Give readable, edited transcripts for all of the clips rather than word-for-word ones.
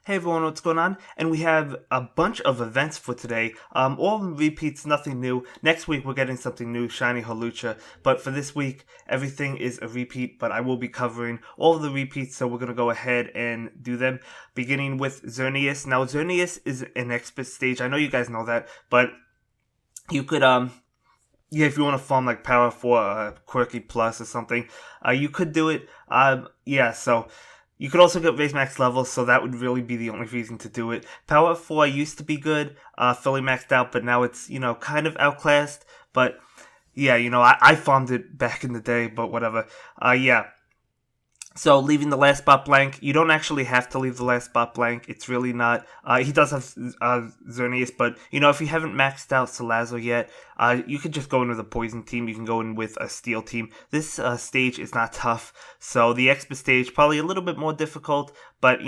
Hey everyone, what's going on? And we have a bunch of events for today. All of them repeats, nothing new. Next week we're getting something new, Shiny Halucha. But for this week, everything is a repeat, but I will be covering all of the repeats, so we're going to go ahead and do them. Beginning with Xerneas. Now, Xerneas is an expert stage. I know you guys know that, but you could, yeah, if you want to farm like Power 4, Quirky Plus or something, you could do it. Yeah, so you could also get raise max levels, so that would really be the only reason to do it. Power 4 used to be good, fully maxed out, but now it's, kind of outclassed. But yeah, I farmed it back in the day, but whatever. Yeah, so leaving the last spot blank, you don't actually have to leave the last spot blank. It's really not. He does have Xerneas, but if you haven't maxed out Salazzle yet, you could just go in with a poison team. You can go in with a steel team. This stage is not tough, so the expert stage probably a little bit more difficult. But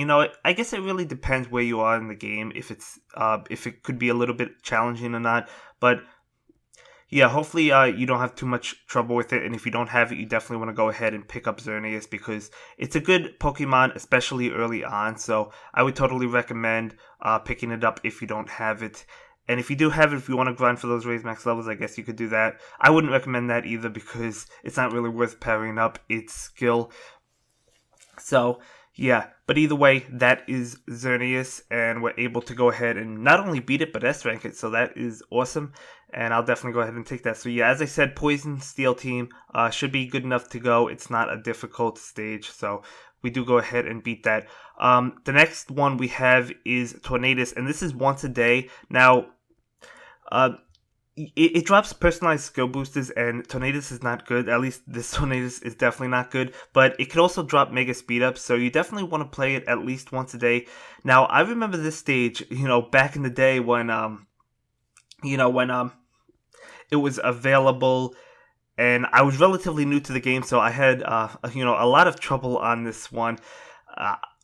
I guess it really depends where you are in the game. If it could be a little bit challenging or not. But yeah, hopefully you don't have too much trouble with it, and if you don't have it, you definitely want to go ahead and pick up Xerneas because it's a good Pokemon, especially early on, so I would totally recommend picking it up if you don't have it. And if you do have it, if you want to grind for those raise max levels, I guess you could do that. I wouldn't recommend that either because it's not really worth pairing up its skill. So, yeah, but either way, that is Xerneas, and we're able to go ahead and not only beat it, but S rank it, so that is awesome, and I'll definitely go ahead and take that. So, yeah, as I said, Poison Steel Team should be good enough to go. It's not a difficult stage, so we do go ahead and beat that. The next one we have is Tornadus, and this is once a day. Now, uh, it drops personalized skill boosters, and Tornadus is not good. At least this Tornadus is definitely not good. But it could also drop mega speed ups, so you definitely want to play it at least once a day. Now, I remember this stage, back in the day when when it was available, and I was relatively new to the game, so I had a lot of trouble on this one.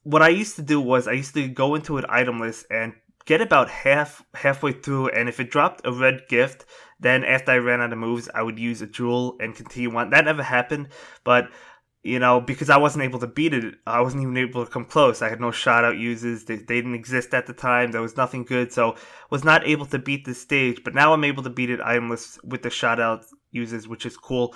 What I used to do was I used to go into an item list and get about halfway through, and if it dropped a red gift, then after I ran out of moves, I would use a jewel and continue on. That never happened, but because I wasn't able to beat it, I wasn't even able to come close. I had no shout out uses. They didn't exist at the time. There was nothing good, so was not able to beat this stage. But now I'm able to beat it itemless with the shout out uses, which is cool.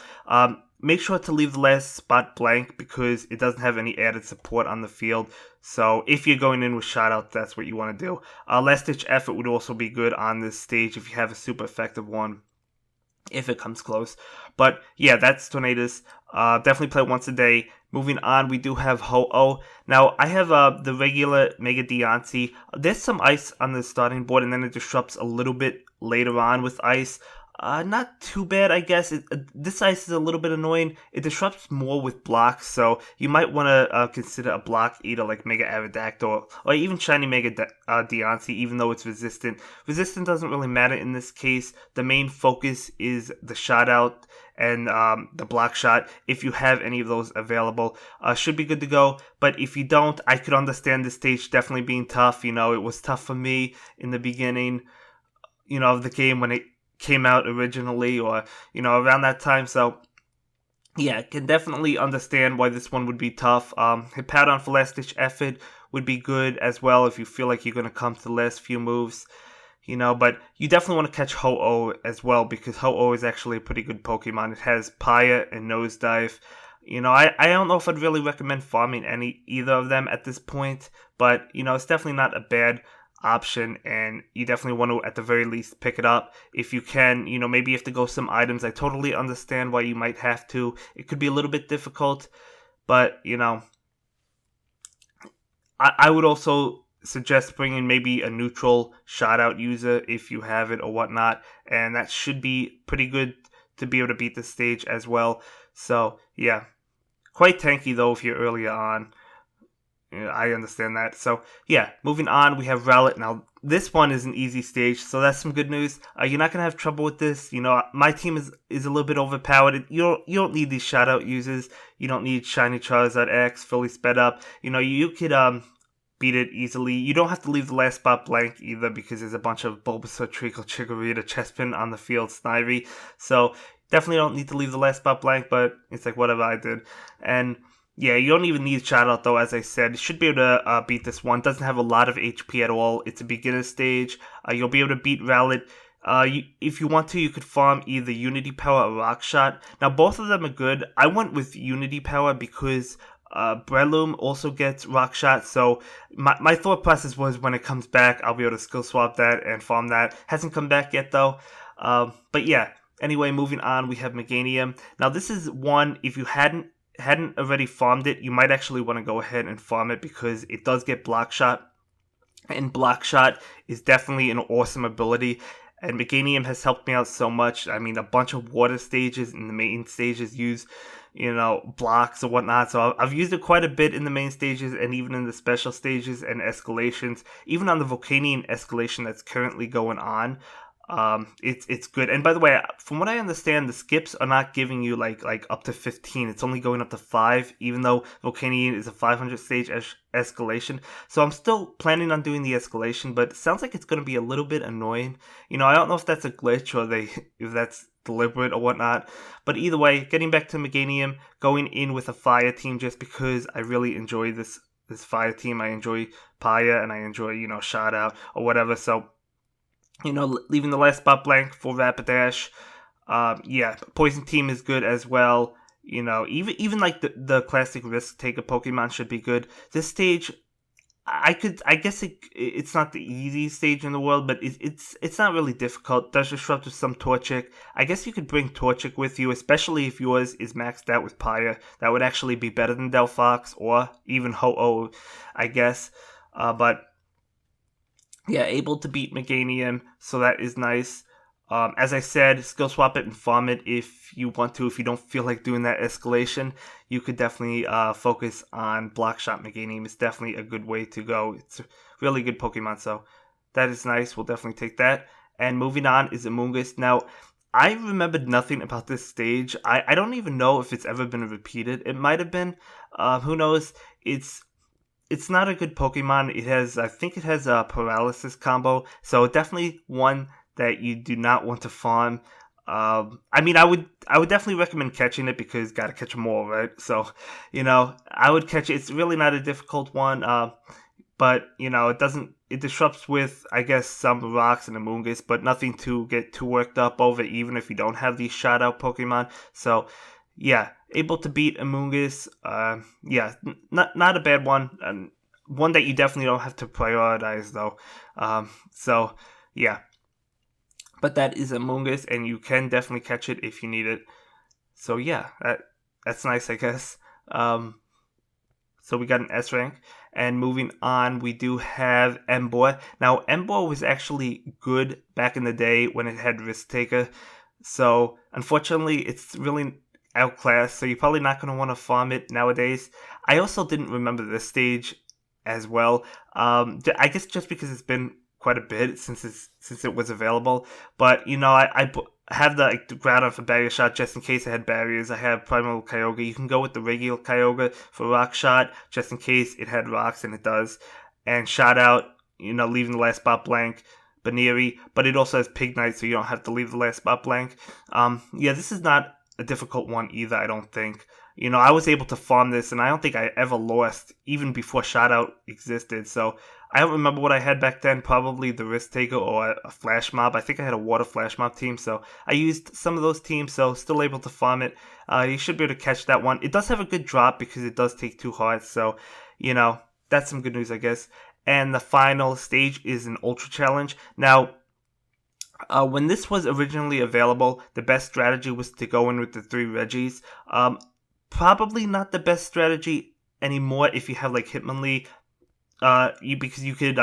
Make sure to leave the last spot blank because it doesn't have any added support on the field. So if you're going in with shout out, that's what you want to do. Last ditch effort would also be good on this stage if you have a super effective one if it comes close. But yeah, that's Tornadus. Definitely play once a day. Moving on, we do have Ho-Oh. Now, I have the regular Mega Deontay. There's some ice on the starting board, and then it disrupts a little bit later on with ice. Not too bad, I guess. This ice is a little bit annoying. It disrupts more with blocks, so you might want to consider a block eater like Mega Aerodactyl or even Shiny Mega Deontay, even though it's resistant. Resistant doesn't really matter in this case. The main focus is the shot out and the block shot. If you have any of those available, should be good to go. But if you don't, I could understand this stage definitely being tough. It was tough for me in the beginning, of the game when it came out originally or around that time. So yeah, can definitely understand why this one would be tough. Hippowdon for last ditch effort would be good as well if you feel like you're going to come to the last few moves. But you definitely want to catch Ho-Oh as well because Ho-Oh is actually a pretty good Pokemon. It has Pyre and Nosedive. I don't know if I'd really recommend farming either of them at this point, but it's definitely not a bad option, and you definitely want to at the very least pick it up if you can. Maybe you have to go some items. I totally understand why you might have to. It could be a little bit difficult, but I would also suggest bringing maybe a neutral shout out user if you have it or whatnot, and that should be pretty good to be able to beat this stage as well. So yeah, quite tanky though if you're earlier on. Yeah, I understand that. So, yeah, moving on, we have Rowlet. Now, this one is an easy stage, so that's some good news. You're not going to have trouble with this. My team is a little bit overpowered. You don't need these shout-out uses. You don't need Shiny Charizard X, fully sped up. You could beat it easily. You don't have to leave the last spot blank either because there's a bunch of Bulbasaur, Treecko, Chikorita, Chespin on the field, Snivy. So, definitely don't need to leave the last spot blank, but it's like whatever I did. And Yeah, you don't even need shout out though, as I said. You should be able to beat this one. Doesn't have a lot of HP at all. It's a beginner stage. You'll be able to beat Rowlet. If you want to, you could farm either Unity Power or Rock Shot. Now, both of them are good. I went with Unity Power because Breloom also gets Rock Shot. So my thought process was when it comes back, I'll be able to skill swap that and farm that. Hasn't come back yet though. But yeah. Anyway, moving on, we have Meganium. Now, this is one, if you hadn't already farmed it, you might actually want to go ahead and farm it because it does get Block Shot. And Block Shot is definitely an awesome ability. And Meganium has helped me out so much. I mean, a bunch of water stages and the main stages use, blocks or whatnot. So I've used it quite a bit in the main stages and even in the special stages and escalations. Even on the Volcanion escalation that's currently going on. It's good. And by the way, from what I understand, the skips are not giving you like up to 15. It's only going up to 5, even though Volcanion is a 500 stage escalation. So I'm still planning on doing the escalation, but it sounds like it's going to be a little bit annoying. I don't know if that's a glitch or if that's deliberate or whatnot. But either way, getting back to Meganium, going in with a fire team just because I really enjoy this fire team. I enjoy Paya and I enjoy, Shout Out or whatever. So leaving the last spot blank for Rapidash. Poison Team is good as well. Even like the classic Risk Taker Pokemon should be good. This stage, I guess it's not the easiest stage in the world, but it's not really difficult. Does disrupt with some Torchic. I guess you could bring Torchic with you, especially if yours is maxed out with Pyre. That would actually be better than Delphox or even Ho-Oh, I guess. But yeah, able to beat Meganium, so that is nice. As I said, skill swap it and farm it if you want to. If you don't feel like doing that escalation, you could definitely focus on Block Shot Meganium. It's definitely a good way to go. It's a really good Pokemon, so that is nice. We'll definitely take that. And moving on is Amoonguss. Now, I remembered nothing about this stage. I don't even know if it's ever been repeated. It might have been. Who knows? It's not a good Pokemon. I think it has a paralysis combo, so definitely one that you do not want to farm. I would definitely recommend catching it because gotta catch them all, right? So, I would catch it. It's really not a difficult one, but it disrupts with, I guess, some rocks and Amoonguss, but nothing to get too worked up over, even if you don't have these shout out Pokemon. So, yeah, able to beat Amoonguss. Not a bad one. And one that you definitely don't have to prioritize, though. So, yeah. But that is Amoonguss, and you can definitely catch it if you need it. So, yeah, that's nice, I guess. So we got an S rank. And moving on, we do have Emboar. Now, Emboar was actually good back in the day when it had Risk Taker. So, unfortunately, it's really outclassed, so you're probably not going to want to farm it nowadays. I also didn't remember this stage as well. I guess just because it's been quite a bit since it was available. But I have the ground up for barrier shot just in case I had barriers. I have Primal Kyogre. You can go with the regular Kyogre for rock shot just in case it had rocks, and it does. And shout out, leaving the last spot blank. Baneri, but it also has Pignite, so you don't have to leave the last spot blank. This is not a difficult one either, I don't think. I was able to farm this, and I don't think I ever lost, even before Shoutout existed. So I don't remember what I had back then, probably the Risk Taker or a Flash Mob. I think I had a Water Flash Mob team, so I used some of those teams, so still able to farm it. You should be able to catch that one. It does have a good drop because it does take 2 hearts, so, that's some good news, I guess. And the final stage is an Ultra Challenge. Now, when this was originally available, the best strategy was to go in with the 3 Regis. Probably not the best strategy anymore if you have like Hitmonlee, because you could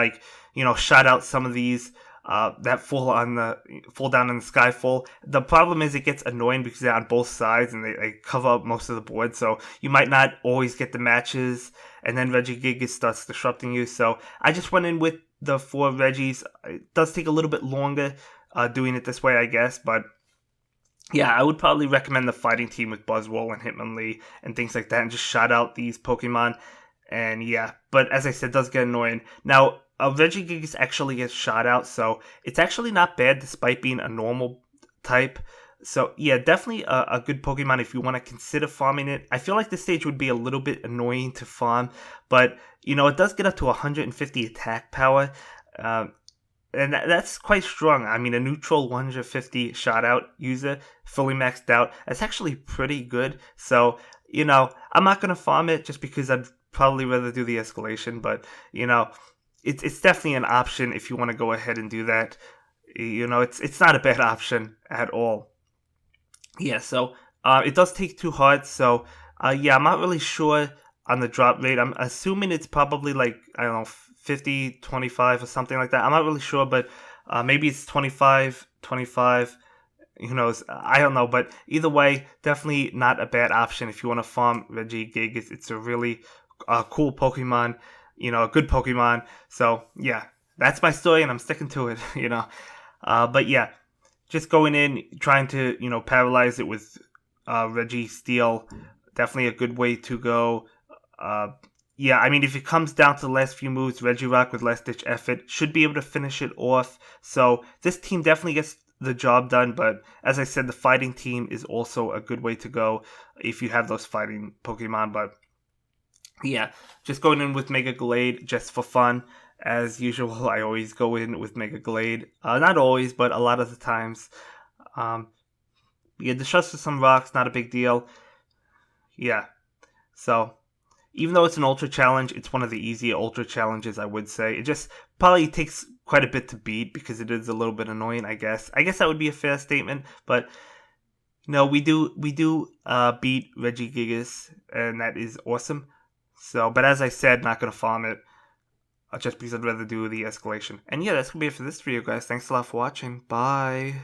shout out some of these that fall down on the Skyfall. The problem is it gets annoying because they're on both sides and they cover up most of the board, so you might not always get the matches, and then Regigigas starts disrupting you. So I just went in with the 4 Regis. It does take a little bit longer doing it this way, I guess, but yeah, I would probably recommend the fighting team with Buzzwole and Hitmonlee and things like that, and just shout out these Pokemon. And yeah, but as I said, it does get annoying. Now, Regigigas actually gets shot out, so it's actually not bad despite being a normal type. So yeah, definitely a good Pokemon if you want to consider farming it. I feel like this stage would be a little bit annoying to farm, but it does get up to 150 attack power, um, and that's quite strong. I mean, a neutral 150 shot out user, fully maxed out. That's actually pretty good. So I'm not gonna farm it just because I'd probably rather do the escalation, but it's definitely an option if you want to go ahead and do that. It's not a bad option at all. Yeah, so it does take 2 hearts, so yeah, I'm not really sure on the drop rate. I'm assuming it's probably like, I don't know, 50, 25 or something like that. I'm not really sure, but maybe it's 25, 25. Who knows? I don't know, but either way, definitely not a bad option if you want to farm Regigigas. It's a really cool Pokemon, a good Pokemon. So yeah, that's my story, and I'm sticking to it. But yeah, just going in, trying to paralyze it with Reggie Steel, definitely a good way to go. Uh, yeah, I mean, if it comes down to the last few moves, Regirock with last ditch effort should be able to finish it off. So this team definitely gets the job done. But as I said, the fighting team is also a good way to go if you have those fighting Pokemon. But yeah, just going in with Mega Glade just for fun. As usual, I always go in with Mega Glade. Not always, but a lot of the times. Um, yeah, Distrust with some rocks, not a big deal. Yeah, so even though it's an ultra challenge, it's one of the easier ultra challenges, I would say. It just probably takes quite a bit to beat because it is a little bit annoying, I guess. I guess that would be a fair statement, but no, we do beat Regigigas, and that is awesome. So, but as I said, not gonna farm it just because I'd rather do the escalation. And yeah, that's gonna be it for this video, guys. Thanks a lot for watching. Bye.